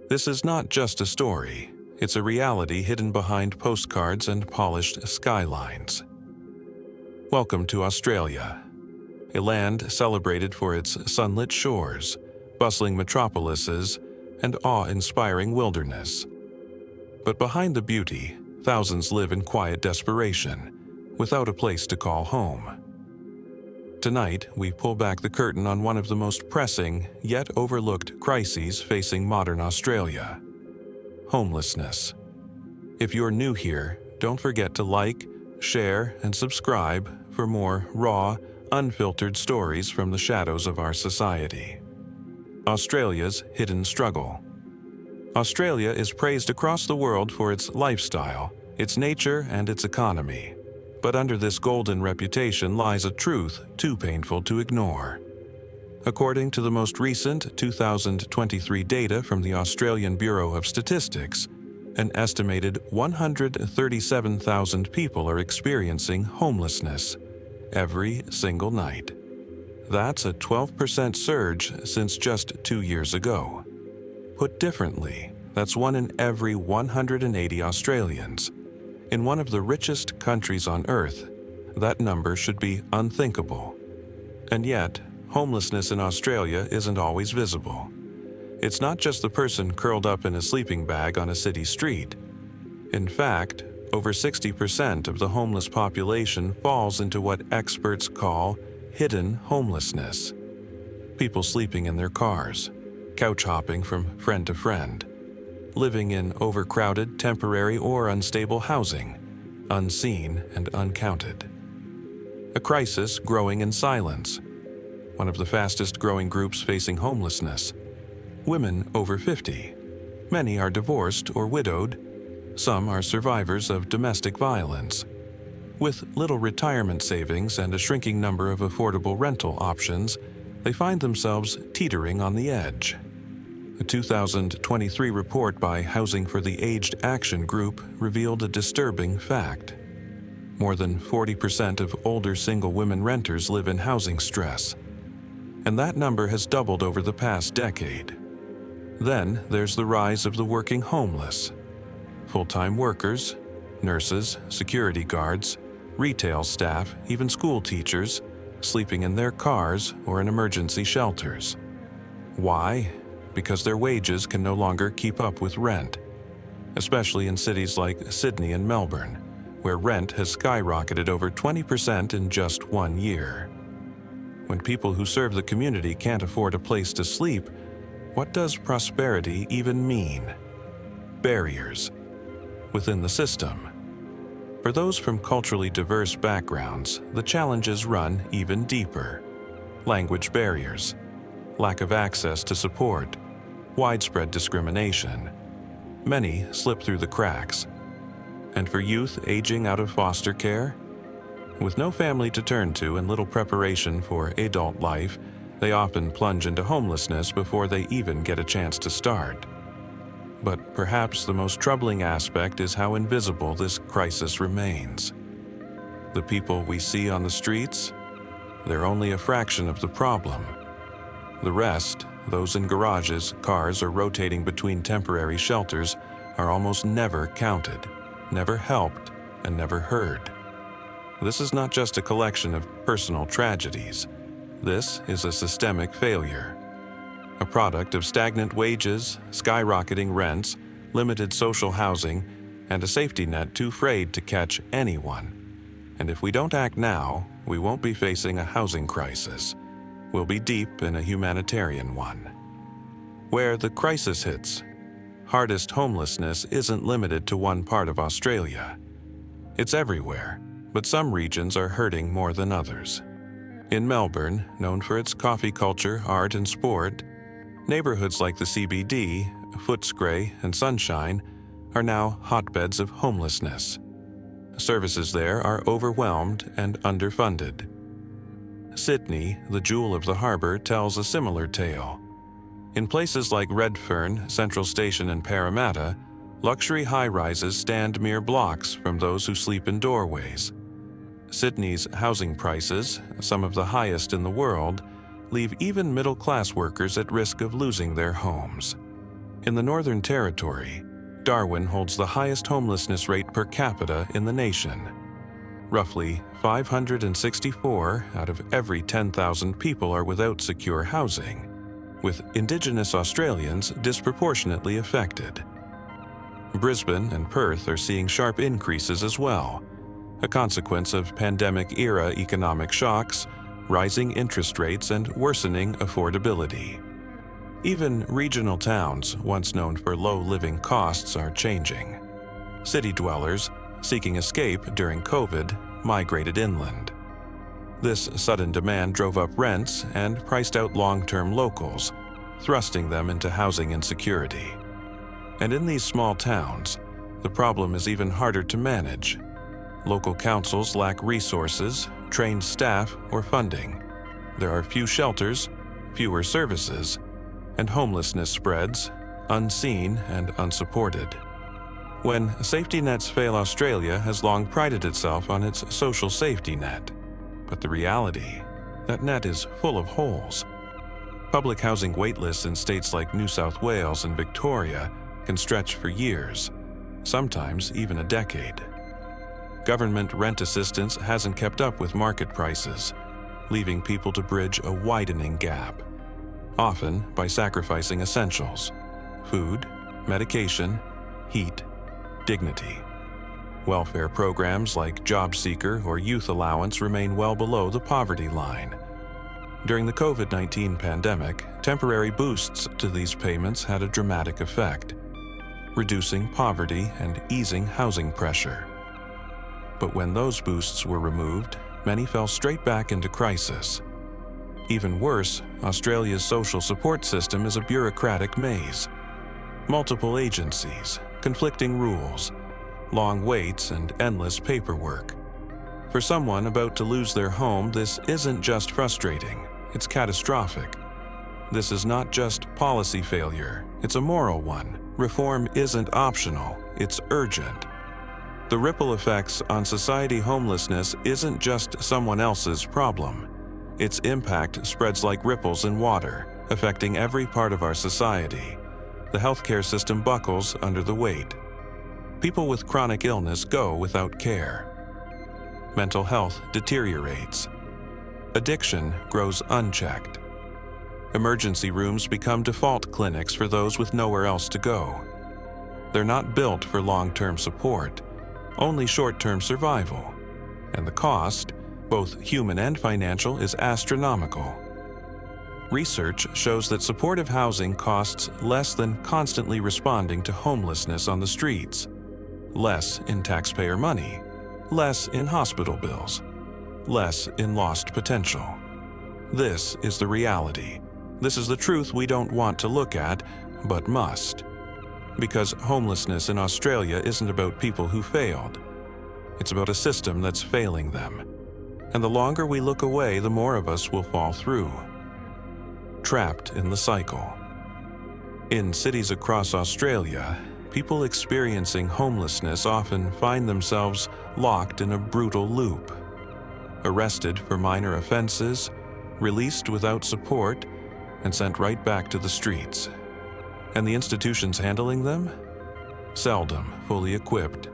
This is not just a story, it's a reality hidden behind postcards and polished skylines. Welcome to Australia, a land celebrated for its sunlit shores, bustling metropolises, and awe-inspiring wilderness. But behind the beauty, thousands live in quiet desperation, without a place to call home. Tonight, we pull back the curtain on one of the most pressing, yet overlooked crises facing modern Australia: homelessness. If you're new here, don't forget to like, share, and subscribe for more raw, unfiltered stories from the shadows of our society. Australia's hidden struggle. Australia is praised across the world for its lifestyle, its nature, and its economy. But under this golden reputation lies a truth too painful to ignore. According to the most recent 2023 data from the Australian Bureau of Statistics, an estimated 137,000 people are experiencing homelessness every single night. That's a 12% surge since just 2 years ago. Put differently, that's 1 in every 180 Australians. In one of the richest countries on Earth, that number should be unthinkable. And yet, homelessness in Australia isn't always visible. It's not just the person curled up in a sleeping bag on a city street. In fact, over 60% of the homeless population falls into what experts call hidden homelessness. People sleeping in their cars, couch hopping from friend to friend, living in overcrowded, temporary, or unstable housing, unseen and uncounted. A crisis growing in silence. One of the fastest growing groups facing homelessness. Women over 50. Many are divorced or widowed. Some are survivors of domestic violence. With little retirement savings and a shrinking number of affordable rental options, they find themselves teetering on the edge. A 2023 report by Housing for the Aged Action Group revealed a disturbing fact. More than 40% of older single women renters live in housing stress, and that number has doubled over the past decade. Then there's the rise of the working homeless. Full-time workers, nurses, security guards, retail staff, even school teachers, sleeping in their cars or in emergency shelters. Why? Because their wages can no longer keep up with rent, especially in cities like Sydney and Melbourne, where rent has skyrocketed over 20% in just 1 year. When people who serve the community can't afford a place to sleep, what does prosperity even mean? Barriers within the system. For those from culturally diverse backgrounds, the challenges run even deeper. Language barriers, lack of access to support, widespread discrimination. Many slip through the cracks. And for youth aging out of foster care, with no family to turn to and little preparation for adult life, they often plunge into homelessness before they even get a chance to start. But perhaps the most troubling aspect is how invisible this crisis remains. The people we see on the streets, they're only a fraction of the problem. The rest, those in garages, cars, or rotating between temporary shelters, are almost never counted, never helped, and never heard. This is not just a collection of personal tragedies. This is a systemic failure. A product of stagnant wages, skyrocketing rents, limited social housing, and a safety net too frayed to catch anyone. And if we don't act now, we won't be facing a housing crisis. We'll be deep in a humanitarian one. Where the crisis hits, hardest homelessness isn't limited to one part of Australia. It's everywhere, but some regions are hurting more than others. In Melbourne, known for its coffee culture, art, and sport, neighborhoods like the CBD, Footscray, and Sunshine are now hotbeds of homelessness. Services there are overwhelmed and underfunded. Sydney, the jewel of the harbour, tells a similar tale. In places like Redfern, Central Station, and Parramatta, luxury high-rises stand mere blocks from those who sleep in doorways. Sydney's housing prices, some of the highest in the world, leave even middle-class workers at risk of losing their homes. In the Northern Territory, Darwin holds the highest homelessness rate per capita in the nation. Roughly 564 out of every 10,000 people are without secure housing, with Indigenous Australians disproportionately affected. Brisbane and Perth are seeing sharp increases as well, a consequence of pandemic-era economic shocks, rising interest rates, and worsening affordability. Even regional towns, once known for low living costs, are changing. City dwellers, seeking escape during COVID, migrated inland. This sudden demand drove up rents and priced out long-term locals, thrusting them into housing insecurity. And in these small towns, the problem is even harder to manage. Local councils lack resources, trained staff, or funding. There are few shelters, fewer services, and homelessness spreads, unseen and unsupported. When Safety Nets Fail Australia has long prided itself on its social safety net. But the reality, that net is full of holes. Public housing waitlists in states like New South Wales and Victoria can stretch for years, sometimes even a decade. Government rent assistance hasn't kept up with market prices, leaving people to bridge a widening gap, often by sacrificing essentials: food, medication, heat, dignity. Welfare programs like Job Seeker or Youth Allowance remain well below the poverty line. During the COVID-19 pandemic, temporary boosts to these payments had a dramatic effect, reducing poverty and easing housing pressure. But when those boosts were removed, many fell straight back into crisis. Even worse, Australia's social support system is a bureaucratic maze. Multiple agencies, conflicting rules, long waits, and endless paperwork. For someone about to lose their home, this isn't just frustrating, it's catastrophic. This is not just policy failure, it's a moral one. Reform isn't optional, it's urgent. The ripple effects on society homelessness isn't just someone else's problem. Its impact spreads like ripples in water, affecting every part of our society. The healthcare system buckles under the weight. People with chronic illness go without care. Mental health deteriorates. Addiction grows unchecked. Emergency rooms become default clinics for those with nowhere else to go. They're not built for long-term support, only short-term survival. And the cost, both human and financial, is astronomical. Research shows that supportive housing costs less than constantly responding to homelessness on the streets. Less in taxpayer money, less in hospital bills, less in lost potential. This is the reality. This is the truth we don't want to look at, but must. Because homelessness in Australia isn't about people who failed. It's about a system that's failing them. And the longer we look away, the more of us will fall through. Trapped in the cycle. In cities across Australia, people experiencing homelessness often find themselves locked in a brutal loop. Arrested for minor offenses, released without support, and sent right back to the streets. And the institutions handling them? Seldom fully equipped.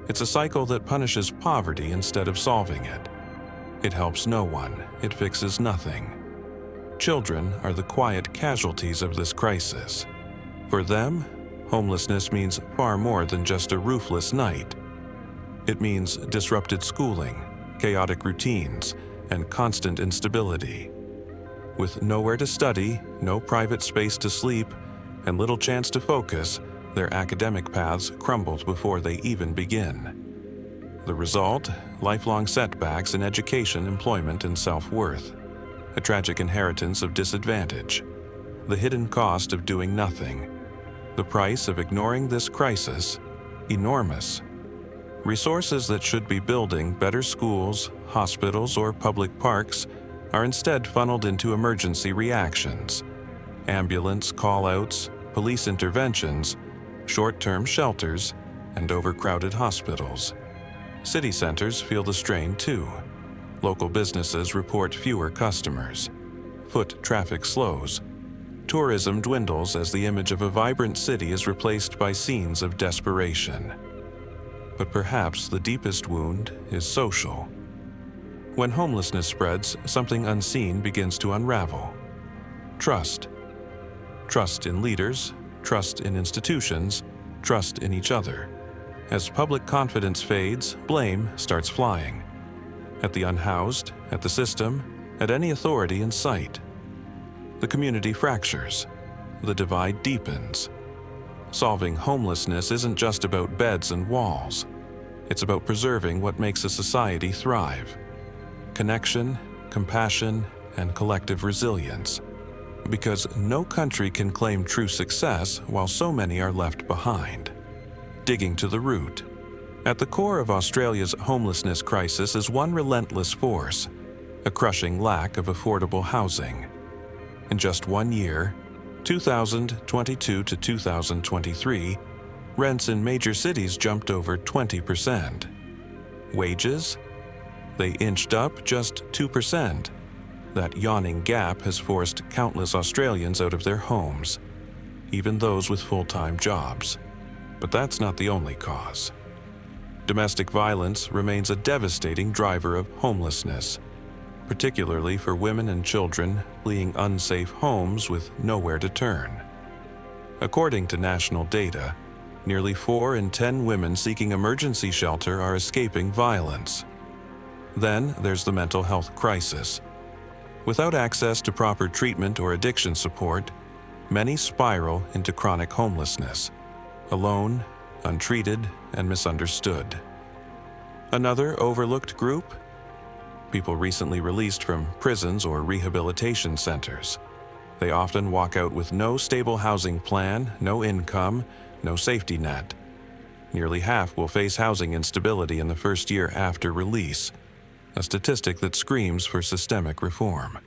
It's a cycle that punishes poverty instead of solving it. It helps no one, it fixes nothing. Children are the quiet casualties of this crisis. For them, homelessness means far more than just a roofless night. It means disrupted schooling, chaotic routines, and constant instability. With nowhere to study, no private space to sleep, and little chance to focus, their academic paths crumble before they even begin. The result? Lifelong setbacks in education, employment, and self-worth. A tragic inheritance of disadvantage. The hidden cost of doing nothing. The price of ignoring this crisis? Enormous. Resources that should be building better schools, hospitals, or public parks are instead funneled into emergency reactions. Ambulance call-outs, police interventions, short-term shelters, and overcrowded hospitals. City centers feel the strain too. Local businesses report fewer customers. Foot traffic slows. tourism dwindles as the image of a vibrant city is replaced by scenes of desperation. But perhaps the deepest wound is social. When homelessness spreads, something unseen begins to unravel. Trust. Trust in leaders, trust in institutions, trust in each other. As public confidence fades, blame starts flying. At the unhoused, at the system, at any authority in sight. The community fractures. The divide deepens. Solving homelessness isn't just about beds and walls. It's about preserving what makes a society thrive. Connection, compassion, and collective resilience. Because no country can claim true success while so many are left behind. Digging to the root. At the core of Australia's homelessness crisis is one relentless force: a crushing lack of affordable housing. In just 1 year, 2022 to 2023, rents in major cities jumped over 20%. Wages? They inched up just 2%. That yawning gap has forced countless Australians out of their homes, even those with full-time jobs. But that's not the only cause. Domestic violence remains a devastating driver of homelessness, particularly for women and children fleeing unsafe homes with nowhere to turn. According to national data, nearly 4 in 10 women seeking emergency shelter are escaping violence. Then there's the mental health crisis. Without access to proper treatment or addiction support, many spiral into chronic homelessness, alone, untreated, and misunderstood. Another overlooked group? People recently released from prisons or rehabilitation centers. They often walk out with no stable housing plan, no income, no safety net. Nearly half will face housing instability in the first year after release, a statistic that screams for systemic reform.